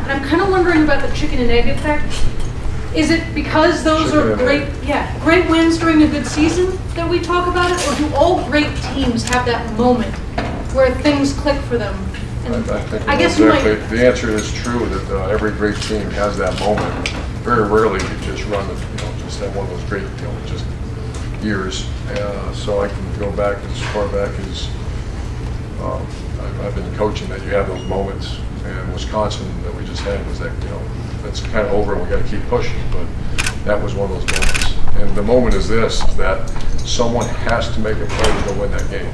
And I'm kind of wondering about the chicken and egg effect. Is it because those are great wins during a good season that we talk about it, or do all great teams have that moment where things click for them? And I guess the answer is true that every great team has that moment. Very rarely you just run, just have one of those great, just years. So I can go back as far back as I've been coaching that you have those moments. And Wisconsin that we just had was that, that's kind of over and we got to keep pushing. But that was one of those moments. And the moment is this, that someone has to make a play to go win that game.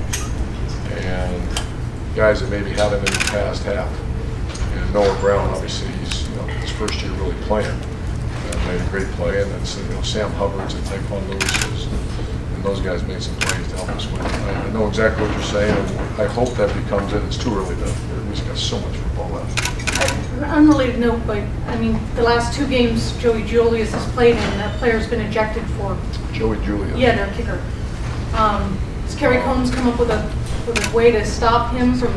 And guys that maybe haven't in the past have. And Noah Brown, obviously, he's his first year really playing. Made a great play, and then Sam Hubbard's and Tyquan Lewis's, and those guys made some plays to help us win. I know exactly what you're saying, and I hope that becomes it. It's too early to. We've got so much football left. Unrelated note, but I mean, the last two games Joey Julius has played in, that player's been ejected for. Joey Julius. Yeah, their kicker. Has Kerry Combs come up with a way to stop him from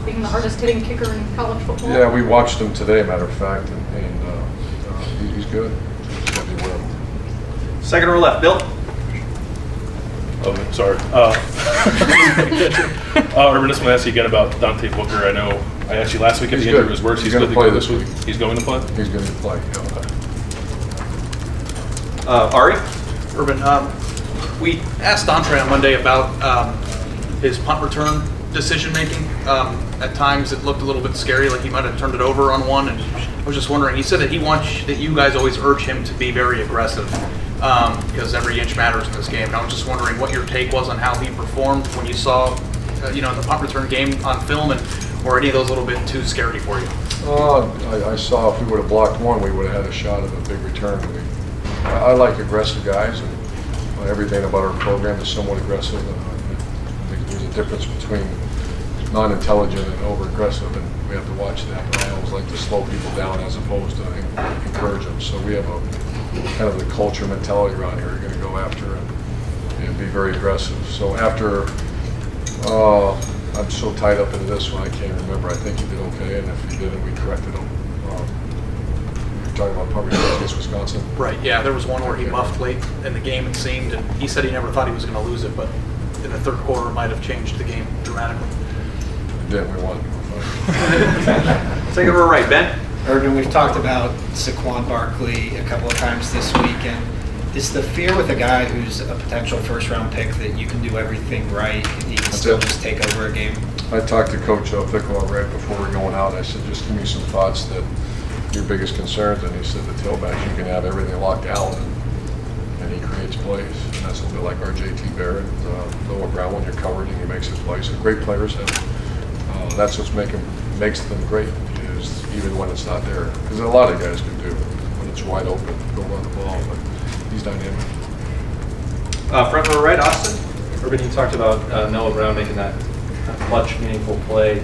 being the hardest hitting kicker in college football? Yeah, we watched him today, matter of fact, and he's good. Second or left, Bill? Oh, sorry. Urban, just want to ask you again about Dante Booker. I know I asked you last week if he injured his works. He's going to play this week. He's going to play? He's going to play, Ari? Urban, we asked Dante on Monday about his punt return decision making. At times it looked a little bit scary, like he might have turned it over on one, and I was just wondering, he said that he wants that you guys always urge him to be very aggressive because every inch matters in this game. And I was just wondering what your take was on how he performed when you saw the punt return game on film, and or any of those a little bit too scary for you? I saw if we would have blocked one, we would have had a shot at a big return. I like aggressive guys, and everything about our program is somewhat aggressive. I think there's a difference between non-intelligent and over-aggressive, and we have to watch that. But I always like to slow people down as opposed to encourage them. So we have a kind of the culture mentality around here. We're going to go after and be very aggressive. So after, I'm so tied up into this one, I can't remember. I think he did okay, and if he didn't, we corrected him. You're talking about punt return against Wisconsin? Right, yeah, there was one where he muffed late in the game, it seemed, and he said he never thought he was going to lose it, but in the third quarter it might have changed the game dramatically. Then we won. Take it over right, Ben. Urban, we've talked about Saquon Barkley a couple of times this week, and is the fear with a guy who's a potential first-round pick that you can do everything right and he can still just take over a game? I talked to Coach Fickle right before we're going out. I said, just give me some thoughts that your biggest concerns, and he said the tailbacks, you can have everything locked down, and he creates plays. And that's a little bit like our JT Barrett, Noah Brown, when you're covered and he makes his plays. And great players have. That's what makes them great, is even when it's not there. Because a lot of guys can do when it's wide open, go run the ball, but he's dynamic. Front row right, Austin. Urban, you talked about Noah Brown making that clutch, meaningful play.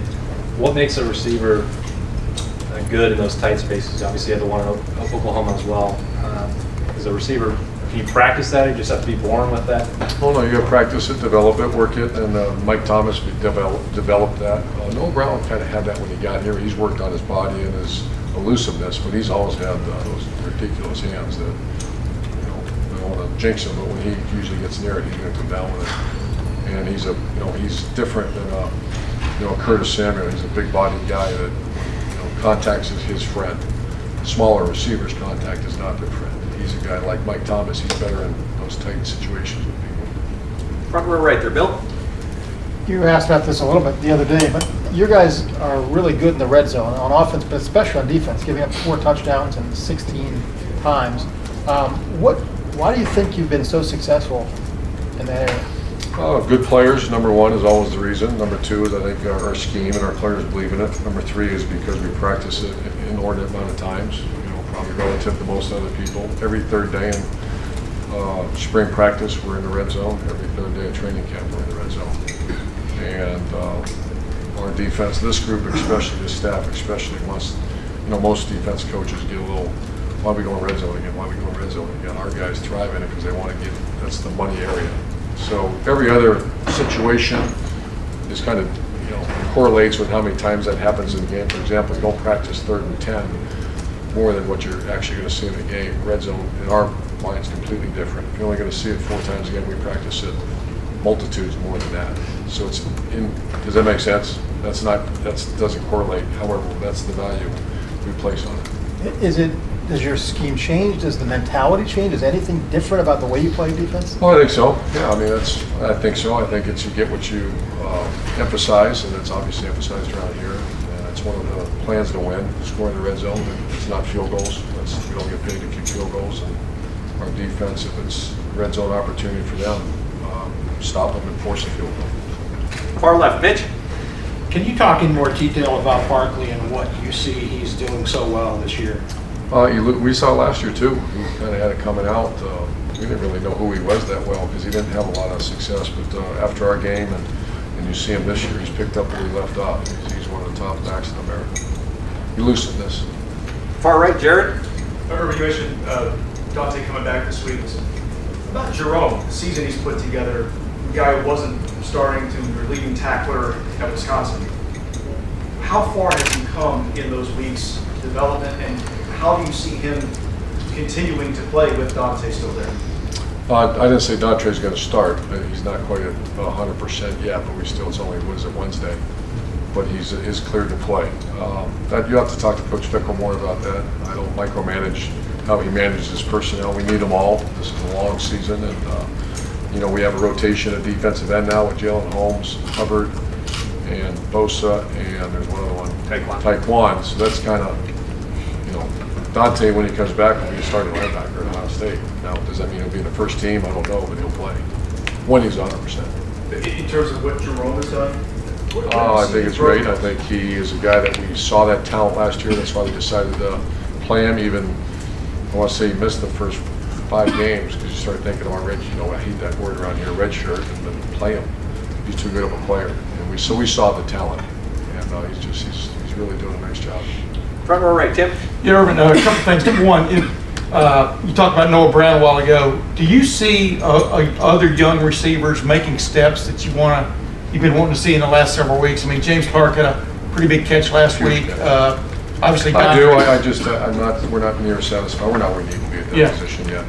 What makes a receiver good in those tight spaces? Obviously, you had the one in Oklahoma as well. As a receiver, can you practice that, or you just have to be born with that? Oh no, you got to practice it, develop it, work it, and Mike Thomas developed that. Noah Brown kind of had that when he got here. He's worked on his body and his elusiveness, but he's always had those ridiculous hands that, I don't want to jinx him, but when he usually gets near it, he's going to come down with it. And he's different than, Curtis Samuel. He's a big-bodied guy that, contacts is his friend. Smaller receivers, contact is not their friend. He's a guy like Mike Thomas. He's better in those tight situations with people. Front row right there, Bill. You asked about this a little bit the other day, but you guys are really good in the red zone on offense, but especially on defense, giving up 4 touchdowns and 16 times. Why do you think you've been so successful in that area? Good players, number one, is always the reason. Number two is I think our scheme and our players believe in it. Number three is because we practice it an inordinate amount of times, probably relative to most other people. Every third day in spring practice, we're in the red zone. Every third day of training camp, we're in the red zone. And our defense, this group especially, this staff especially, wants, most defense coaches get a little, why are we going red zone again? Why are we going red zone again? Our guys thrive in it because they want to that's the money area. So every other situation is kind of, correlates with how many times that happens in the game. For example, you don't practice 3rd and 10 more than what you're actually going to see in the game. Red zone, in our mind, is completely different. You're only going to see it 4 times a game. We practice it multitudes more than that. So it's does that make sense? That doesn't correlate. However, that's the value we place on it. Does your scheme change? Does the mentality change? Is anything different about the way you play defense? Oh, I think so. Yeah, I mean, I think so. I think you get what you emphasize, and it's obviously emphasized around here. And it's one of the plans to win, score in the red zone. It's not field goals. We don't get paid to kick field goals. And our defense, if it's red zone opportunity for them, stop them and force a field goal. Far left, Mitch. Can you talk in more detail about Barkley and what you see he's doing so well this year? We saw last year too. He kind of had it coming out. We didn't really know who he was that well because he didn't have a lot of success. But after our game, and you see him this year, he's picked up where he left off. He's one of the top backs in America. He loosened this. Far right, Jared. Urban, you mentioned Dante coming back this week. About Jerome, the season he's put together, the guy who wasn't starting to be leading tackler at Wisconsin. How far has he come in those weeks of development, and how do you see him continuing to play with Dante still there? I didn't say Dante's going to start. He's not quite at 100% yet, but it's only Wednesday. But he's cleared to play. You have to talk to Coach Fickle more about that. I don't micromanage how he manages his personnel. We need them all. This is a long season, and we have a rotation at defensive end now with Jalen Holmes, Hubbard, and Bosa, and there's one other one, Taekwon. So that's kind of, Dante, when he comes back, will be a starting linebacker at Ohio State. Now, does that mean he'll be in the first team? I don't know, but he'll play when he's 100%. In terms of what Jerome has done? I think it's great. I think he is a guy that we saw that talent last year. That's why we decided to play him. Even, I want to say he missed the first 5 games because you start thinking about red. I hate that word around here, red shirt, and then play him. He's too good of a player, and we saw the talent, and he's really doing a nice job. Front row right, Tim. Yeah, Urban, a couple things. Number one, you talked about Noah Brown a while ago. Do you see other young receivers making steps that you've been wanting to see in the last several weeks? I mean, James Clark had a pretty big catch last week. Obviously, I do. We're not near satisfied. We're not where we need to be at that position yet.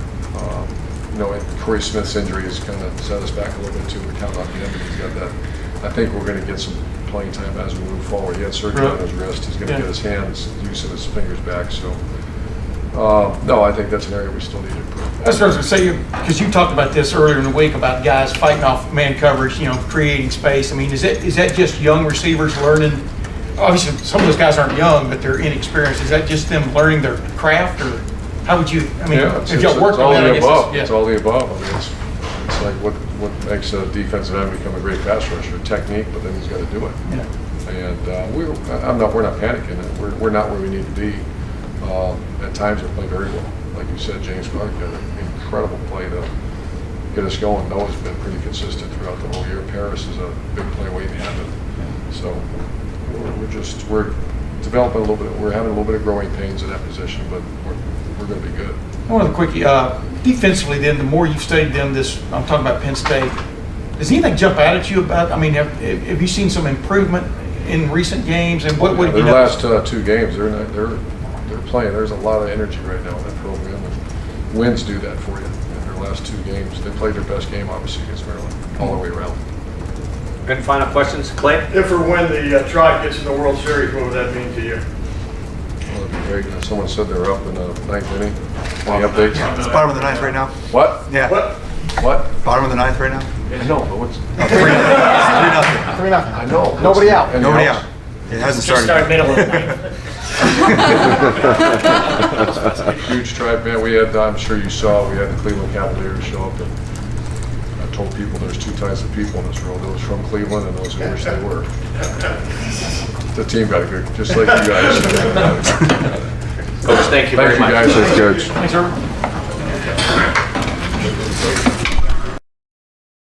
And Corey Smith's injury has kind of set us back a little bit too. We count on him, but he's got that. I think we're going to get some playing time as we move forward. He had surgery on his wrist. He's going to get his hands, use of his fingers back. So, no, I think that's an area we still need to improve. That's what I was going to say, because you talked about this earlier in the week about guys fighting off man coverage, creating space. I mean, is that just young receivers learning? Obviously, some of those guys aren't young, but they're inexperienced. Is that just them learning their craft, or how would you? I mean, if y'all worked on that, I guess it's all the above. I mean, it's like what makes a defensive end become a great pass rusher? Technique, but then he's got to do it. Yeah. And we're not panicking. We're not where we need to be. At times we play very well. Like you said, James Clark had an incredible play to get us going. Noah's been pretty consistent throughout the whole year. Paris is a big play waiting to happen. So we're developing a little bit. We're having a little bit of growing pains in that position, but we're going to be good. One of the quickie, defensively, then the more you've studied them, I'm talking about Penn State. Does anything jump out at you about? I mean, have you seen some improvement in recent games? And what their last 2 games, they're playing. There's a lot of energy right now in that program. And wins do that for you. In their last 2 games, they played their best game, obviously, against Maryland, all the way around. Any final questions, Clay? If or when the Tribe gets in the World Series, what would that mean to you? Well, that'd be great. Someone said they're up in the 9th inning. Any updates? It's bottom of the 9th right now. What? Yeah. What? Bottom of the 9th right now. I know, but what's? 3-0. 3-0. I know. Nobody out. Any Nobody else? out. It hasn't started. Middle of the night. Huge Tribe fan. We had, I'm sure you saw, we had the Cleveland Cavaliers show up, and I told people there's 2 types of people in this world: those from Cleveland and those who wish they were. The team got a good, just like you guys. Coach, thank you very much. Thank you guys. Thanks, Urban.